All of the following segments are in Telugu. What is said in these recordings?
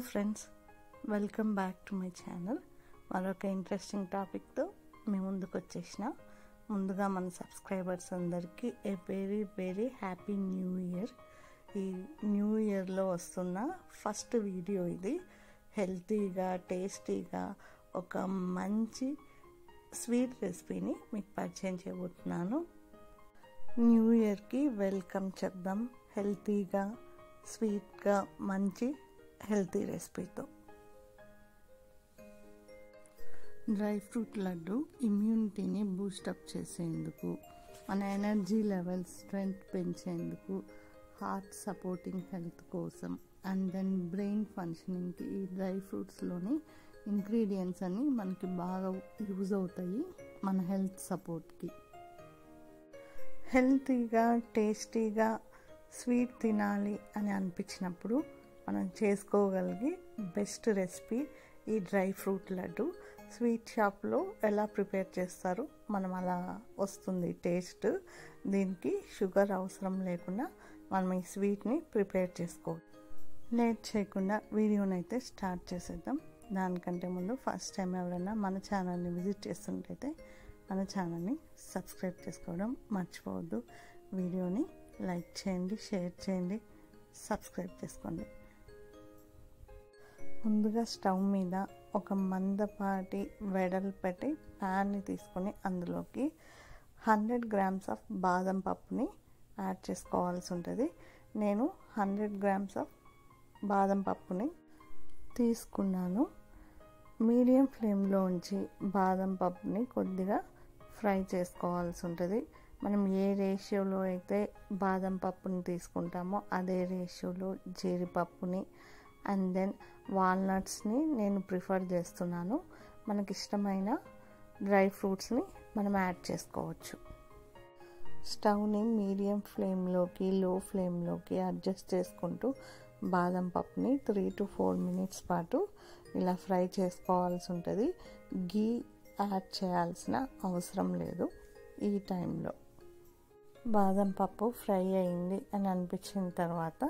Friends, welcome back to my channel. మరొక ఇంట్రెస్టింగ్ టాపిక్తో మీ ముందుకు వచ్చేసిన. ముందుగా మన సబ్స్క్రైబర్స్ అందరికీ a very very happy new year. ఈ న్యూ ఇయర్లో వస్తున్న ఫస్ట్ వీడియో ఇది. హెల్తీగా టేస్టీగా ఒక మంచి స్వీట్ రెసిపీని మీకు పరిచయం చేయబోతున్నాను. న్యూ ఇయర్కి వెల్కమ్ చెప్దాం హెల్తీగా స్వీట్గా మంచి హెల్తీ రెసిపీతో. డ్రై ఫ్రూట్ లడ్డు ఇమ్యూనిటీని బూస్టప్ చేసేందుకు, మన ఎనర్జీ లెవెల్స్ స్ట్రెంగ్త్ పెంచేందుకు, హార్ట్ సపోర్టింగ్ హెల్త్ కోసం అండ్ దెన్ బ్రెయిన్ ఫంక్షనింగ్కి ఈ డ్రై ఫ్రూట్స్లోని ఇంగ్రీడియంట్స్ అన్నీ మనకి బాగా యూజ్ అవుతాయి మన హెల్త్ సపోర్ట్కి. హెల్తీగా టేస్టీగా స్వీట్ తినాలి అని అనిపించినప్పుడు మనం చేసుకోగలిగే బెస్ట్ రెసిపీ ఈ డ్రై ఫ్రూట్ లడ్డు. స్వీట్ షాప్లో ఎలా ప్రిపేర్ చేస్తారో మనం అలా వస్తుంది టేస్ట్. దీనికి షుగర్ అవసరం లేకుండా మనం ఈ స్వీట్ని ప్రిపేర్ చేసుకోవచ్చు. లేట్ చేయకుండా వీడియోని అయితే స్టార్ట్ చేసేద్దాం. దానికంటే ముందు ఫస్ట్ టైం ఎవరైనా మన ఛానల్ని విజిట్ చేస్తుంటైతే మన ఛానల్ని సబ్స్క్రైబ్ చేసుకోవడం మర్చిపోవద్దు. వీడియోని లైక్ చేయండి, షేర్ చేయండి, సబ్స్క్రైబ్ చేసుకోండి. ముందుగా స్టవ్ మీద ఒక మందపాటి వెడల్పటి ప్యాన్ని తీసుకొని అందులోకి 100 గ్రామ్స్ ఆఫ్ బాదం పప్పుని యాడ్ చేసుకోవాల్సి ఉంటుంది. నేను 100 గ్రామ్స్ ఆఫ్ బాదం పప్పుని తీసుకున్నాను. మీడియం ఫ్లేమ్లో ఉంచి బాదం పప్పుని కొద్దిగా ఫ్రై చేసుకోవాల్సి ఉంటుంది. మనం ఏ రేషియోలో అయితే బాదం పప్పుని తీసుకుంటామో అదే రేషియోలో జీడిపప్పుని అండ్ దెన్ వాల్నట్స్ని నేను ప్రిఫర్ చేస్తున్నాను. మనకి ఇష్టమైన డ్రై ఫ్రూట్స్ని మనం యాడ్ చేసుకోవచ్చు. స్టవ్ని మీడియం ఫ్లేమ్లోకి లో ఫ్లేమ్లోకి అడ్జస్ట్ చేసుకుంటూ బాదం పప్పుని 3 to 4 minutes పాటు ఇలా ఫ్రై చేసుకోవాల్సి ఉంటుంది. గీ యాడ్ చేయాల్సిన అవసరం లేదు. ఈ టైంలో బాదం పప్పు ఫ్రై అయింది అని అనిపించిన తర్వాత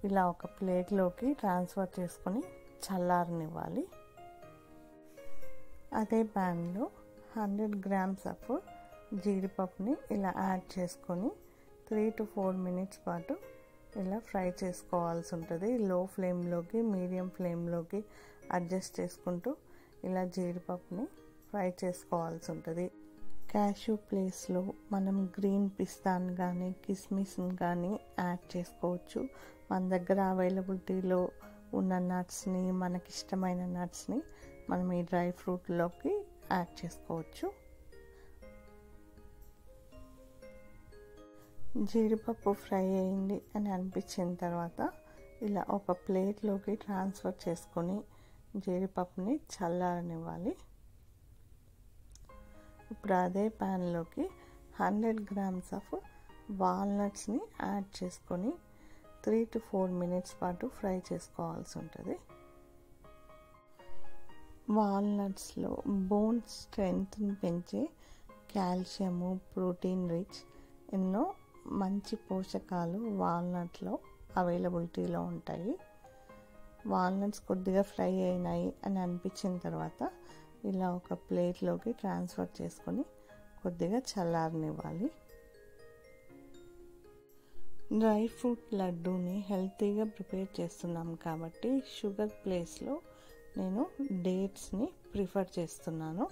ఇలా ఒక ప్లేట్లోకి ట్రాన్స్ఫర్ చేసుకొని చల్లారనివ్వాలి. అదే ప్యాన్లో 100 గ్రామ్స్ ఆఫ్ జీడిపప్పుని ఇలా యాడ్ చేసుకొని 3 to 4 minutes పాటు ఇలా ఫ్రై చేసుకోవాల్సి ఉంటుంది. లో ఫ్లేమ్లోకి మీడియం ఫ్లేమ్లోకి అడ్జస్ట్ చేసుకుంటూ ఇలా జీడిపప్పుని ఫ్రై చేసుకోవాల్సి ఉంటుంది. క్యాష్యూ ప్లేస్లో మనం గ్రీన్ పిస్తాని కానీ కిస్మిస్ని కానీ యాడ్ చేసుకోవచ్చు. మన దగ్గర అవైలబిలిటీలో ఉన్న నట్స్ని, మనకిష్టమైన నట్స్ని మనం ఈ డ్రై ఫ్రూట్లోకి యాడ్ చేసుకోవచ్చు. జీడిపప్పు ఫ్రై అయింది అని అనిపించిన తర్వాత ఇలా ఒక ప్లేట్లోకి ట్రాన్స్ఫర్ చేసుకొని జీడిపప్పుని చల్లారనివ్వాలి. ఇప్పుడు అదే ప్యాన్లోకి 100 గ్రామ్స్ ఆఫ్ వాల్నట్స్ని యాడ్ చేసుకొని 3 to 4 minutes పాటు ఫ్రై చేసుకోవాల్సి ఉంటుంది. వాల్నట్స్లో బోన్ స్ట్రెంగ్త్ని పెంచే కాల్షియము, ప్రోటీన్ రిచ్ ఎన్నో మంచి పోషకాలు వాల్నట్లో అవైలబిలిటీలో ఉంటాయి. వాల్నట్స్ కొద్దిగా ఫ్రై అయినాయి అని అనిపించిన తర్వాత ఇలా ఒక ప్లేట్లోకి ట్రాన్స్ఫర్ చేసుకొని కొద్దిగా చల్లారనివ్వాలి. డ్రై ఫ్రూట్ లడ్డూని హెల్తీగా ప్రిపేర్ చేస్తున్నాం కాబట్టి షుగర్ ప్లేస్లో నేను డేట్స్ని ప్రిఫర్ చేస్తున్నాను.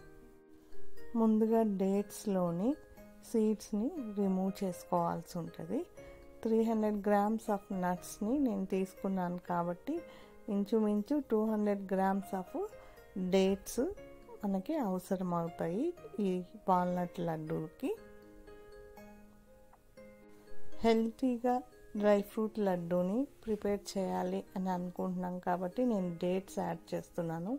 ముందుగా డేట్స్లోని సీడ్స్ని రిమూవ్ చేసుకోవాల్సి ఉంటుంది. 300 గ్రామ్స్ ఆఫ్ నట్స్ని నేను తీసుకున్నాను కాబట్టి ఇంచుమించు 200 గ్రామ్స్ ఆఫ్ డేట్స్ మనకి అవసరం అవుతాయి ఈ వాల్నట్ లడ్డూకి. హెల్తీగా డ్రై ఫ్రూట్ లడ్డూని ప్రిపేర్ చేయాలి అని అనుకుంటున్నాం కాబట్టి నేను డేట్స్ యాడ్ చేస్తున్నాను.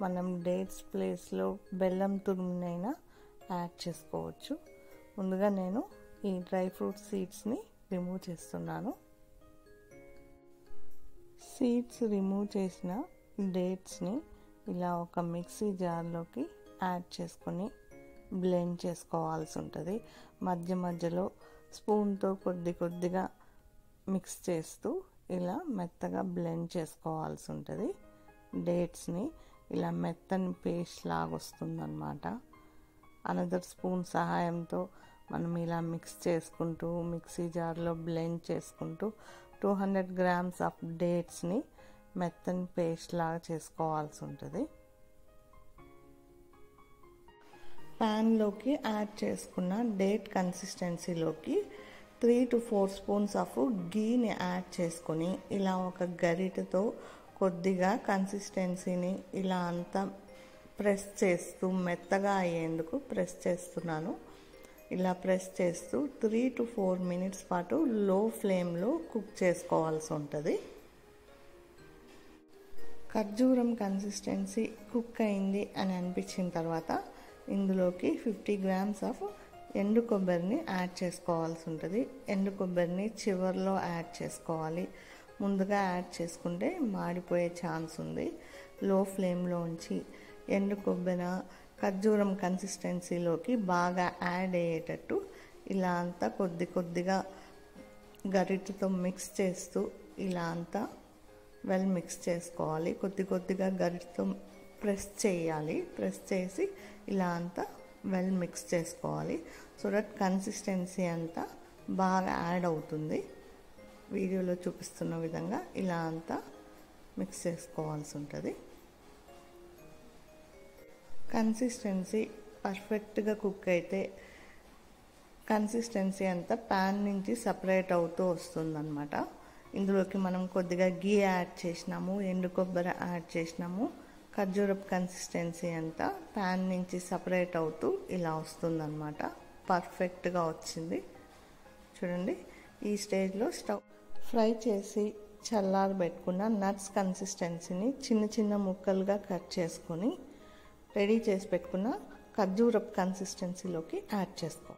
మనం డేట్స్ ప్లేస్లో బెల్లం తురిమినైనా యాడ్ చేసుకోవచ్చు. ముందుగా నేను ఈ డ్రై ఫ్రూట్ సీడ్స్ని రిమూవ్ చేస్తున్నాను. సీడ్స్ రిమూవ్ చేసిన డేట్స్ని ఇలా ఒక మిక్సీ జార్లోకి యాడ్ చేసుకొని బ్లెండ్ చేసుకోవాల్సి ఉంటుంది. మధ్య మధ్యలో స్పూన్తో కొద్దిగా మిక్స్ చేస్తూ ఇలా మెత్తగా బ్లెండ్ చేసుకోవాల్సి ఉంటుంది. డేట్స్ని ఇలా మెత్తని పేస్ట్ లాగా వస్తుందన్నమాట. అనదర్ స్పూన్ సహాయంతో మనం ఇలా మిక్స్ చేసుకుంటూ మిక్సీ జార్లో బ్లెండ్ చేసుకుంటూ 200 గ్రామ్స్ ఆఫ్ డేట్స్ని మెత్తని పేస్ట్ లాగా చేసుకోవాల్సి ఉంటుంది. ప్యాన్లోకి యాడ్ చేసుకున్న డేట్ కన్సిస్టెన్సీలోకి 3 to 4 స్పూన్స్ ఆఫ్ గీని యాడ్ చేసుకొని ఇలా ఒక గరిటెతో కొద్దిగా కన్సిస్టెన్సీని ఇలా అంతా ప్రెస్ చేస్తూ మెత్తగా అయ్యేందుకు ప్రెస్ చేస్తున్నాను. ఇలా ప్రెస్ చేస్తూ 3 to 4 మినిట్స్ పాటు లో ఫ్లేమ్లో కుక్ చేసుకోవాల్సి ఉంటుంది. ఖర్జూరం కన్సిస్టెన్సీ కుక్ అయింది అని అనిపించిన తర్వాత ఇందులోకి 50 గ్రామ్స్ ఆఫ్ ఎండు కొబ్బరిని యాడ్ చేసుకోవాల్సి ఉంటుంది. ఎండు కొబ్బరిని చివర్లో యాడ్ చేసుకోవాలి. ముందుగా యాడ్ చేసుకుంటే మాడిపోయే ఛాన్స్ ఉంది. లో ఫ్లేమ్లో ఉంచి ఎండు కొబ్బరి ఖర్జూరం కన్సిస్టెన్సీలోకి బాగా యాడ్ అయ్యేటట్టు ఇలా అంతా కొద్దిగా గరిటెతో మిక్స్ చేస్తూ ఇలా అంతా వెల్ మిక్స్ చేసుకోవాలి. కొద్దిగా గరిటెతో ప్రెస్ చేయాలి. ప్రెస్ చేసి ఇలా అంతా వెల్ మిక్స్ చేసుకోవాలి. సో దట్ కన్సిస్టెన్సీ అంతా బాగా యాడ్ అవుతుంది. వీడియోలో చూపిస్తున్న విధంగా ఇలా అంతా మిక్స్ చేసుకోవాల్సి ఉంటుంది. కన్సిస్టెన్సీ పర్ఫెక్ట్గా కుక్ అయితే కన్సిస్టెన్సీ అంతా ప్యాన్ నుంచి సపరేట్ అవుతూ వస్తుందన్నమాట. ఇందులోకి మనం కొద్దిగా గీ యాడ్ చేసినాము, ఎండు కొబ్బరి యాడ్ చేసినాము. ఖర్జూరపు కన్సిస్టెన్సీ అంతా ప్యాన్ నుంచి సపరేట్ అవుతూ ఇలా వస్తుందన్నమాట. పర్ఫెక్ట్గా వచ్చింది చూడండి. ఈ స్టేజ్లో స్టవ్ ఫ్రై చేసి చల్లారబెట్టుకున్న నట్స్ కన్సిస్టెన్సీని చిన్న ముక్కలుగా కట్ చేసుకొని రెడీ చేసి పెట్టుకున్న ఖర్జూరపు కన్సిస్టెన్సీలోకి యాడ్ చేసుకో.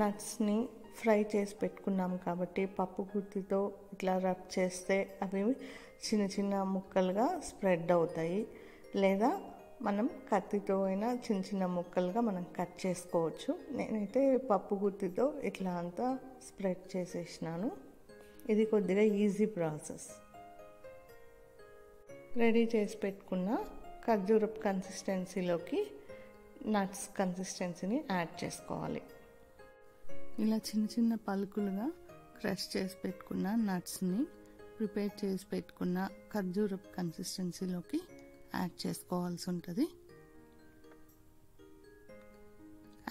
నట్స్ని ఫ్రై చేసి పెట్టుకున్నాం కాబట్టి పప్పు గుత్తితో ఇట్లా రబ్ చేస్తే అవి చిన్న ముక్కలుగా స్ప్రెడ్ అవుతాయి. లేదా మనం కత్తితో అయినా చిన్న ముక్కలుగా మనం కట్ చేసుకోవచ్చు. నేనైతే పప్పు గుత్తితో ఇట్లా అంతా స్ప్రెడ్ చేసేసినాను. ఇది కొద్దిగా ఈజీ ప్రాసెస్. రెడీ చేసి పెట్టుకున్న ఖర్జూరపు కన్సిస్టెన్సీలోకి నట్స్ కన్సిస్టెన్సీని యాడ్ చేసుకోవాలి. ఇలా చిన్న పలుకులుగా క్రష్ చేసి పెట్టుకున్న నట్స్ని ప్రిపేర్ చేసి పెట్టుకున్న ఖర్జూరపు కన్సిస్టెన్సీలోకి యాడ్ చేసుకోవాల్సి ఉంటుంది.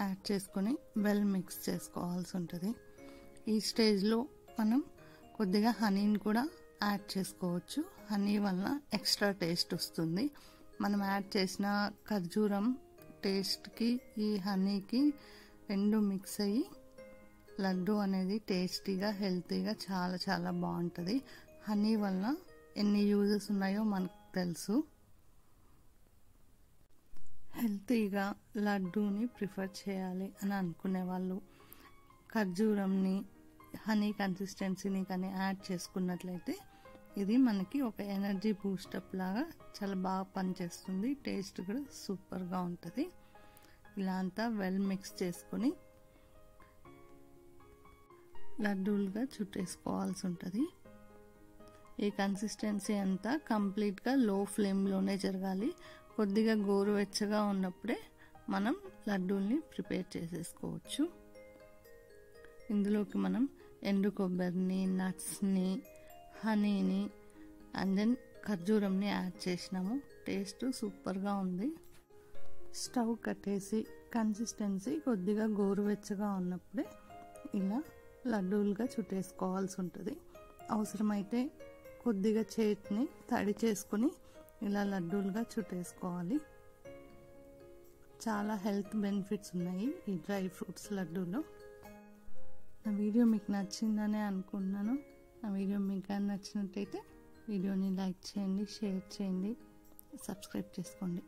యాడ్ చేసుకొని వెల్ మిక్స్ చేసుకోవాల్సి ఉంటుంది. ఈ స్టేజ్లో మనం కొద్దిగా హనీని కూడా యాడ్ చేసుకోవచ్చు. హనీ వల్ల ఎక్స్ట్రా టేస్ట్ వస్తుంది. మనం యాడ్ చేసిన ఖర్జూరం టేస్ట్కి ఈ హనీకి రెండు మిక్స్ అయ్యి లడ్డు అనేది టేస్టీగా హెల్తీగా చాలా బాగుంటుంది. హనీ వల్ల ఎన్ని యూజెస్ ఉన్నాయో మనకు తెలుసు. హెల్తీగా లడ్డూని ప్రిఫర్ చేయాలి అని అనుకునే వాళ్ళు ఖర్జూరంని హనీ కన్సిస్టెన్సీని కానీ యాడ్ చేసుకున్నట్లయితే ఇది మనకి ఒక ఎనర్జీ బూస్టప్ లాగా చాలా బాగా పనిచేస్తుంది. టేస్ట్ కూడా సూపర్గా ఉంటుంది. ఇలా అంతా వెల్ మిక్స్ చేసుకొని లడ్డూలుగా చుట్టేసుకోవాల్సి ఉంటుంది. ఈ కన్సిస్టెన్సీ అంతా కంప్లీట్గా లో ఫ్లేమ్లోనే జరగాలి. కొద్దిగా గోరువెచ్చగా ఉన్నప్పుడే మనం లడ్డూల్ని ప్రిపేర్ చేసేసుకోవచ్చు. ఇందులోకి మనం ఎండు కొబ్బరిని, నట్స్ని, హనీని అండ్ దెన్ ఖర్జూరంని యాడ్ చేసినాము. టేస్ట్ సూపర్గా ఉంది. స్టవ్ కట్టేసి కన్సిస్టెన్సీ కొద్దిగా గోరువెచ్చగా ఉన్నప్పుడే ఇలా లడ్డూలుగా చుట్టేసుకోవాల్సి ఉంటుంది. అవసరమైతే కొద్దిగా చేతిని తడి చేసుకుని ఇలా లడ్డూలుగా చుట్టేసుకోవాలి. చాలా హెల్త్ బెనిఫిట్స్ ఉన్నాయి ఈ డ్రై ఫ్రూట్స్ లడ్డూలో. నా వీడియో మీకు నచ్చిందనే అనుకుంటున్నాను. నా వీడియో మీకు కానీ నచ్చినట్టయితే వీడియోని లైక్ చేయండి, షేర్ చేయండి, సబ్స్క్రైబ్ చేసుకోండి.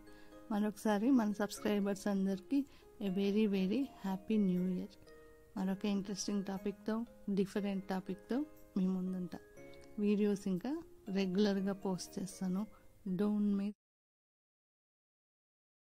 మరొకసారి మన సబ్స్క్రైబర్స్ అందరికీ a very happy new year. మరొక ఇంట్రెస్టింగ్ టాపిక్తో, డిఫరెంట్ టాపిక్తో మీ ముందుంటా. వీడియోస్ ఇంకా రెగ్యులర్గా పోస్ట్ చేస్తాను. Don't miss.